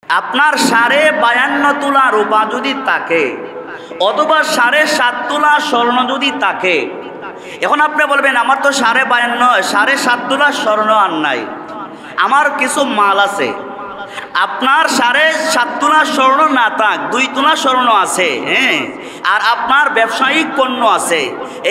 আপনার 52.5 তোলা রূপা যদি থাকে অথবা 7.5 তোলা স্বর্ণ যদি থাকে, এখন আপনি বলবেন আমার তো 52.5 7.5 তোলা স্বর্ণ আর নাই, আমার কিছু মাল আছে। আপনার 7.5 তোলা স্বর্ণ না থাক, 2 তোলা স্বর্ণ আছে, হ্যাঁ, আর আপনার ব্যবসায়িক পণ্য আছে।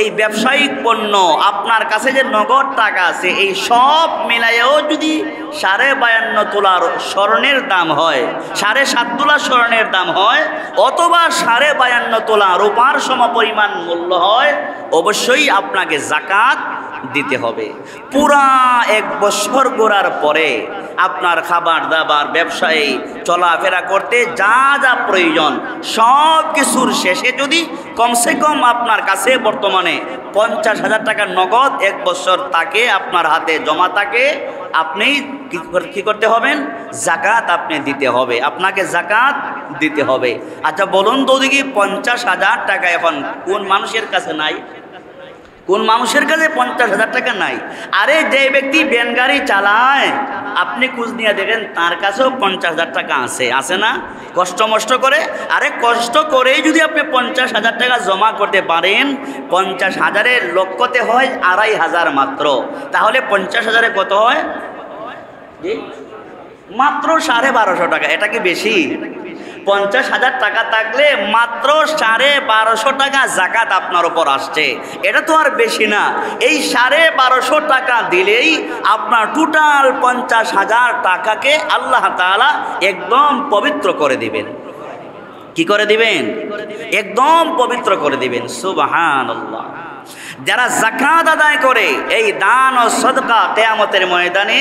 এই ব্যবসায়িক পণ্য আপনার কাছে যে নগদ টাকা আছে, এই সব মিলাইও যদি 52.5 তোলার স্বর্ণের দাম হয়, 7.5 তোলা স্বর্ণের দাম হয়, অথবা 52.5 তোলা রূপার সমপরিমাণ মূল্য হয়, অবশ্যই আপনাকে যাকাত দিতে হবে। পুরা 1 বছর ঘোরার পরে আপনার খাবার দাবার ব্যবসায়ী চলাফেরা করতে যা যা প্রয়োজন সব কিছুর শেষে যদি কমসে কম আপনার কাছে বর্তমানে 50,000 টাকা নগদ 1 বছর তাকে আপনার হাতে জমা থাকে, আপনি কি করতে হবেন? যাকাত আপনি দিতে হবে, আপনাকে যাকাত দিতে হবে। আচ্ছা বলুন তো দেখি, 50,000 টাকা এখন কোন মানুষের কাছে নাই? কোন মানুষের কাছে 50,000 টাকা নাই? আরে যে ব্যক্তি ভ্যান গাড়ি চালায়, আপনি খোঁজ নিয়ে দেখেন তার কাছেও 50,000 টাকা আছে না? কষ্ট মষ্ট করে, আরে কষ্ট করেই যদি আপনি 50,000 টাকা জমা করতে পারেন, 50,000-এর লক্ষতে হয় 2,500 মাত্র, তাহলে 50,000-এ কত হয়? মাত্র 1250 টাকা। এটা কি বেশি? 50,000 টাকা থাকলে মাত্র 1250 টাকা যাকাত আপনার উপর আসছে, এটা তো আর বেশি না। এই 1250 টাকা দিলেই আপনার টোটাল 50,000 টাকাকে আল্লাহ তাআলা একদম পবিত্র করে দিবেন। কি করে দিবেন? একদম পবিত্র করে দিবেন। সুবহানাল্লাহ। যারা যাকাত আদায় করে, এই দান ও সদকা কিয়ামতের ময়দানে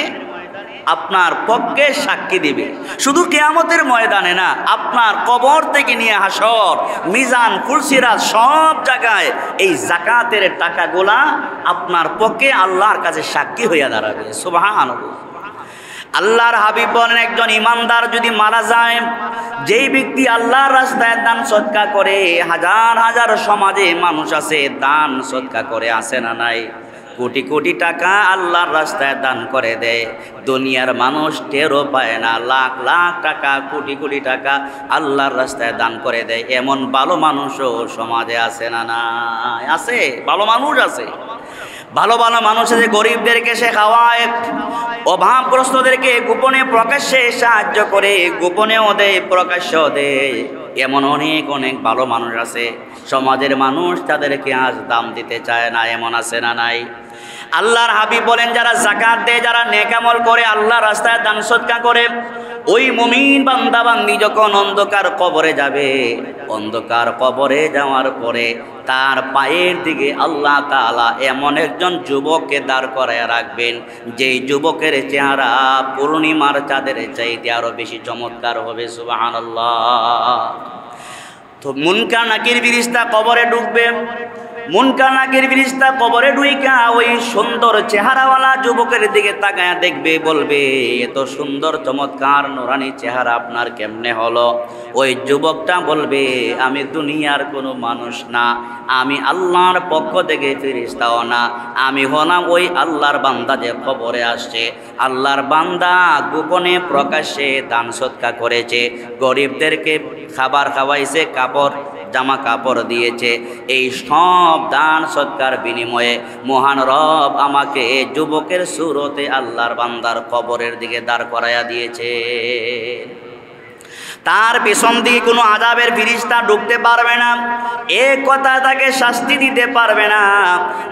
আপনার পক্ষে সাক্ষী দিবে। শুধু কিয়ামতের ময়দানে না, আপনার কবর থেকে নিয়ে হাসর, মিজান, কুরসিরাত সব জায়গায় এই যাকাতের টাকাগুলা আপনার পক্ষে আল্লাহর কাছে সাক্ষী হইয়া দাঁড়াবে। সুবহানাল্লাহ। আল্লাহর হাবিব বলেন, একজন ইমানদার যদি মারা যায়, যেই ব্যক্তি আল্লাহর রাস্তায় দান সদকা করে, হাজার হাজার সমাজে মানুষ আছে দান সদকা করে, আছে না নাই? কোটি কোটি টাকা আল্লাহর রাস্তায় দান করে দেয়, দুনিয়ার মানুষ টেরও পায় না। লাখ লাখ টাকা, কোটি কোটি টাকা আল্লাহর রাস্তায় দান করে দেয়, এমন ভালো মানুষও সমাজে আছে না নাই? আছে, ভালো মানুষ আছে। ভালো ভালো মানুষ আছে, গরিবদেরকে সে খাওয়ায়, অভাবগ্রস্তদেরকে গোপনে প্রকাশ্যে সাহায্য করে, গোপনেও দেয়, প্রকাশ্যও দেয়। এমন অনেক অনেক ভালো মানুষ আছে, সমাজের মানুষ তাদেরকে আজ দাম দিতে চায় না, এমন আছে না নাই? আল্লাহর হাবিব বলেন, যারা যাকাত দেয়, যারা নেক আমল করে, আল্লাহর রাস্তায় দান সদকা করে, ওই মুমিন বান্দা বান্দি যখন অন্ধকার কবরে যাবে, অন্ধকার কবরে যাওয়ার পরে তার পায়ের দিকে আল্লাহ তাআলা এমন একজন যুবককে দাঁড় করায় রাখবেন, যেই যুবকের চেহারা পূর্ণিমার চাঁদের চাইতে আরো বেশি চমৎকার হবে। সুবহানাল্লাহ। তো মুনকার নাকির ফেরেশতা কবরে ঢুকবে, মুনকার নাকির ফেরেশতা কবরে ঢুইকা ওই সুন্দর চেহারাওয়ালা যুবকের দিকে তাকায়া দেখবে, বলবে, এত সুন্দর চমৎকার নুরানি চেহারা আপনার কেমনে হলো? ওই যুবকটা বলবে, আমি দুনিয়ার কোনো মানুষ না, আমি আল্লাহর পক্ষ থেকে ফেরেশতাও না, আমি হলাম ওই আল্লাহর বান্দা যে কবরে আসছে। আল্লাহর বান্দা গোপনে প্রকাশ্যে দান সদকা করেছে, গরিবদেরকে খাবার খাওয়াইছে, কাপড় জামা কাপড় দিয়েছে, এই সব দান সৎকার বিনিময়ে মহান রব আমাকে যুবকের সুরতে আল্লাহর বান্দার কবরের দিকে দাঁড় করাইয়া দিয়েছে। তার পেছন দিকে কোনো আযাবের ফেরেশতা ঢুকতে পারবে না, এ কথা তাকে শাস্তি দিতে পারবে না।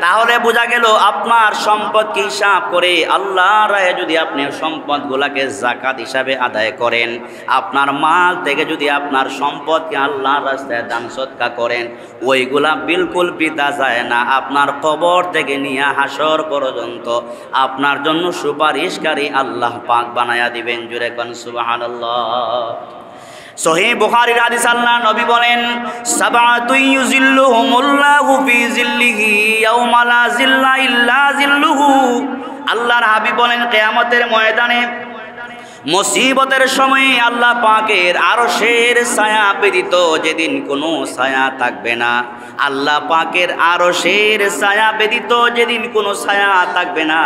তাহলে বোঝা গেল, আপনার সম্পদকে হিসাব করে আল্লাহর রাহে যদি আপনি সম্পদগুলাকে যাকাত হিসাবে আদায় করেন, আপনার মাল থেকে যদি আপনার সম্পদকে আল্লাহর রাস্তায় দান সদকা করেন, ওইগুলা বিলকুল বৃথা যায় না। আপনার কবর থেকে নিয়ে হাসর পর্যন্ত আপনার জন্য সুপারিশকারী আল্লাহ পাক বানায়া দিবেন। জুরে কোন সুবহানাল্লাহ। সহিহ বুখারীর হাদিস, আল্লাহ নবী বলেন, সাবআতু ইউজিল্লুহুমুল্লাহু ফি জিল্লিহি ইয়াওমা লা জিল্লা ইল্লা জিল্লুহু। আল্লাহর হাবিব বলেন, কিয়ামতের ময়দানে মুসিবতের সময় আল্লাহ পাকের আরশের ছায়া ব্যতীত যেদিন কোনো ছায়া থাকবে না, আল্লাহ পাকের আরশের ছায়া ব্যতীত যেদিন কোনো ছায়া থাকবে না,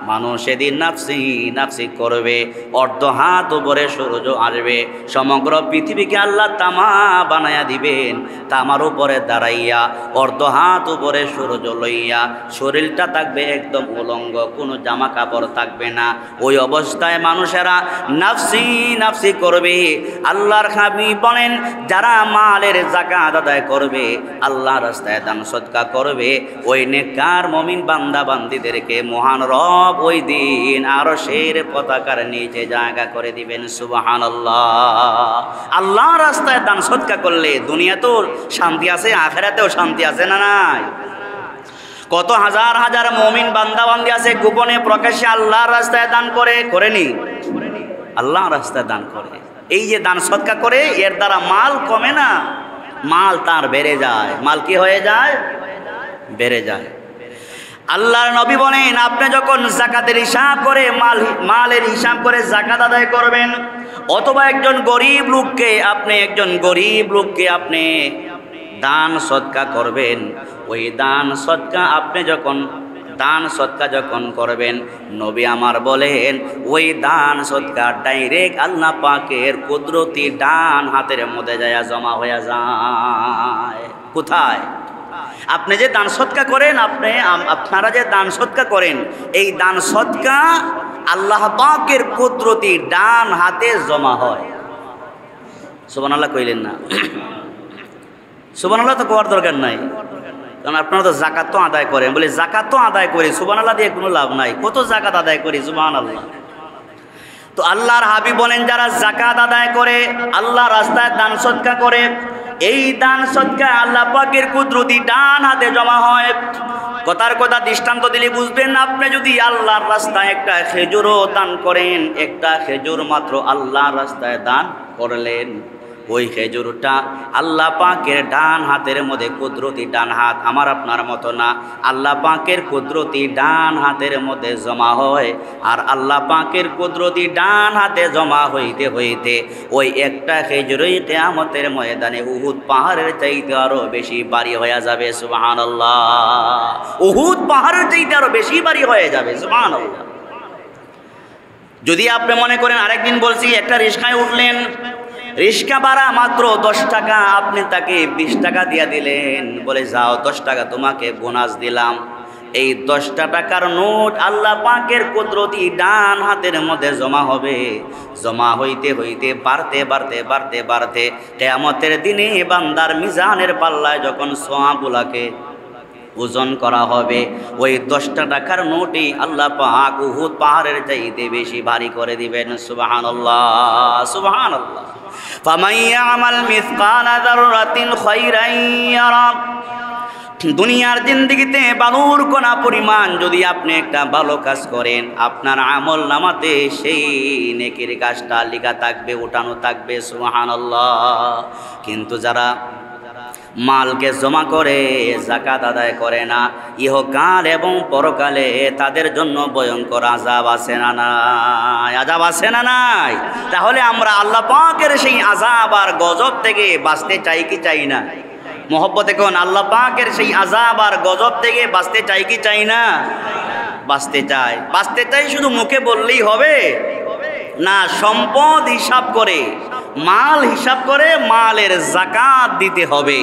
মানুষ সেদিন নাফসি নাফসি করবে, অর্ধ হাত উপরে সূর্য আসবে, সমগ্র পৃথিবীকে আল্লাহ তামা বানায়া দিবেন, তামার উপরে দাঁড়াইয়া অর্ধ হাত উপরে সূর্য লইয়া শরীরটা থাকবে একদম উলঙ্গ, কোনো জামা কাপড় থাকবে না। ওই অবস্থায় মানুষেরা নাফসি নাফসি করবে। আল্লাহর হাবিব বলেন, যারা মালের যাকাত আদায় করবে, আল্লাহর রাস্তায় দান সদকা করবে, ওই নেককার মুমিন বান্দা বান্দীদেরকে মহান রব ওই দিন আরশের পতাকার নিচে জায়গা করে দিবেন। সুবহানাল্লাহ। আল্লাহর রাস্তায় দান সদকা করলে দুনিয়াতেও শান্তি আছে, আখিরাতেও শান্তি আছে না নাই? কত হাজার হাজার মুমিন বান্দা বান্দি আছে গোপনে প্রকাশ্যে আল্লাহর রাস্তায় দান করে, করেনি? আল্লাহর রাস্তায় দান করে। এই যে দান সদকা করে, এর দ্বারা মাল কমে না, মাল তার বেড়ে যায়। মাল কি হয়ে যায়? বেড়ে যায়। আল্লাহর নবী বলেন, আপনি যখন যাকাতের হিসাব করে মালের হিসাব করে যাকাত আদায় করবেন, অথবা একজন গরিব লোককে আপনি দান সদকা করবেন, ওই দান সদকা আপনি যখন করবেন, নবী আমার বলেন, ওই দান সদকা ডাইরেক্ট আল্লাহ পাকের কুদরতি ডান হাতের মধ্যে যায় জমা হয়ে যায়। কোথায়? আপনি যে দান সদকা করেন, আপনারা যে দান সদকা করেন, এই দান সদকা আল্লাহ পাকের কুদরতি ডান হাতে জমা হয়। সুবহানাল্লাহ কইলেন না? সুবহানাল্লাহ তো কোয়ার দরকার নাই, কারণ আপনারা তো যাকাত তো আদায় করেন। বলে যাকাত তো আদায় করি, সুবহানাল্লাহ দিয়ে কোনো লাভ নাই। কত যাকাত আদায় করি, সুবহানাল্লাহ। তো আল্লাহর হাবিব বলেন, যারা যাকাত আদায় করে, আল্লাহ রাস্তায় দান সদকা করে, এই দান সদকা আল্লাহ পাকের কুদরতি ডান হাতে জমা হয়। কথার কথা দৃষ্টান্ত দিলে বুঝবেন। আপনি যদি আল্লাহর রাস্তায় একটা খেজুরও দান করেন, একটা খেজুর মাত্র আল্লাহর রাস্তায় দান করলেন, ওই খেজুরটা আল্লাহ পাকের ডান হাতের মধ্যে, কুদরতি ডান হাত আমার আপনার মতো না, আল্লাহ পাকের কুদরতি ডান হাতের মধ্যে জমা হয়। আর আল্লাহ পাকের কুদরতি ডান হাতে জমা হইতে হইতে ওই একটা খেজুরই কিয়ামতের ময়দানে উহুদ পাহাড়ের চাইতে আরো বেশি ভারী হয়ে যাবে। সুবহানাল্লাহ। উহুদ পাহাড়ের চাইতে আরো বেশি ভারী হয়ে যাবে। সুবহানাল্লাহ। যদি আপনি মনে করেন, আরেকদিন বলছি, একটা রিক্সায় উঠলেন, রিক্সা ভাড়া মাত্র 10 টাকা, আপনি তাকে 20 টাকা দিয়ে দিলেন, বলে যাও 10 টাকা তোমাকে বোনাস দিলাম। এই 10 টাকার নোট আল্লাহ পাকের কুদরতি ডান হাতের মধ্যে জমা হবে। জমা হইতে হইতে বাড়তে বাড়তে বাড়তে বাড়তে কিয়ামতের দিনে বান্দার মিজানের পাল্লায় যখন সওয়াবগুলোকে ওজন করা হবে, ওই 10 টাকার নোটই আল্লাহ পাক উহুদ পাহাড়ের চাইতে বেশি ভারী করে দিবেন। সুবহানাল্লাহ, সুবহানাল্লাহ। ফামান ইয়ামাল মিসকালা যাররাতিন খায়রান ইয়ারা। দুনিয়ার জিন্দেগিতে বালুর কণা পরিমাণ যদি আপনি একটা ভালো কাজ করেন, আপনার আমল নামাতে সেই নেকির কাজটা লেখা থাকবে, ওঠানো থাকবে। সুবহানাল্লাহ। কিন্তু যারা মালকে জমা করে যাকাত আদায় করে না, ইহকাল এবং পরকালে তাদের জন্য ভয়ঙ্কর আযাব আছে না নাই? আযাব আছে না নাই? তাহলে আমরা আল্লাহ পাকের সেই আযাব আর গজব থেকে বাঁচতে চাই কি চাই না? মহব্বতে কোন আল্লাহ পাকের সেই আযাব আর গজব থেকে বাঁচতে চাই কি চাই না? বাঁচতে চাই। বাঁচতে চাই শুধু মুখে বললেই হবে না, সম্পদ হিসাব করে, মাল হিসাব করে মালের যাকাত দিতে হবে।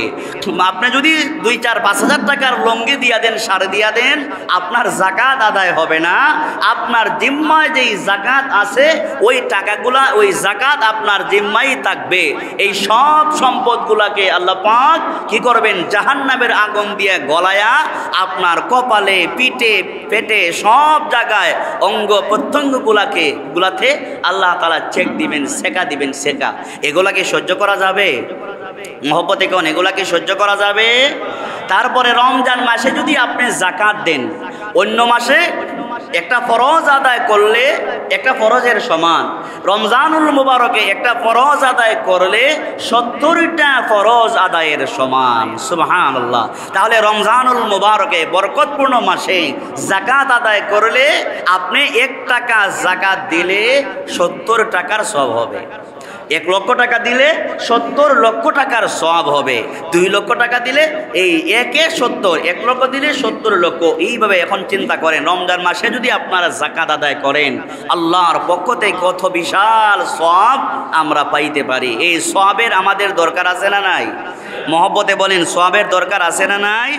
আপনি যদি 2, 4, 5 হাজার টাকার লঙ্গি দিয়া দেন, সার দিয়া দেন, আপনার যাকাত আদায় হবে না। আপনার জিম্মায় যেই যাকাত আছে, ওই টাকাগুলা, ওই যাকাত আপনার জিম্মায় থাকবে। এই সব সম্পদগুলাকে আল্লাহ পাক কি করবেন? জাহান্নামের আগুন দিয়ে গলায়া আপনার কপালে, পিঠে, পেটে, সব জায়গায় অঙ্গ প্রত্যঙ্গগুলাতে আল্লাহ তাআলা চেক দিবেন, সেকা দিবেন, সেকা। এগুলাকে সহ্য করা যাবে? মহব্বতে কোন এগুলাকে সহ্য করা যাবে? তারপরে রমজান মাসে যদি আপনি যাকাত দেন, অন্য মাসে একটা ফরজ আদায় করলে একটা ফরজের সমান। রমজানুল মুবারকে একটা ফরজ আদায় করলে 70টা ফরজ আদায়ের সমান। সুবহানাল্লাহ। তাহলে রমজানুল মুবারকে বরকতপূর্ণ মাসে যাকাত আদায় করলে আপনি 1 টাকা যাকাত দিলে 70 টাকার সওয়াব হবে। 1 লক্ষ টাকা দিলে 70 লক্ষ টাকার সওয়াব হবে। 2 লক্ষ টাকা দিলে এই 1 লক্ষ দিলে 70 লক্ষ। এইভাবে এখন চিন্তা করেন, রমজান মাসে যদি আপনারা যাকাত আদায় করেন, আল্লাহর পক্ষ থেকে কত বিশাল সওয়াব আমরা পাইতে পারি। এই সওয়াবের আমাদের দরকার আছে না নাই? মহব্বতে বলেন, সওয়াবের দরকার আছে না নাই?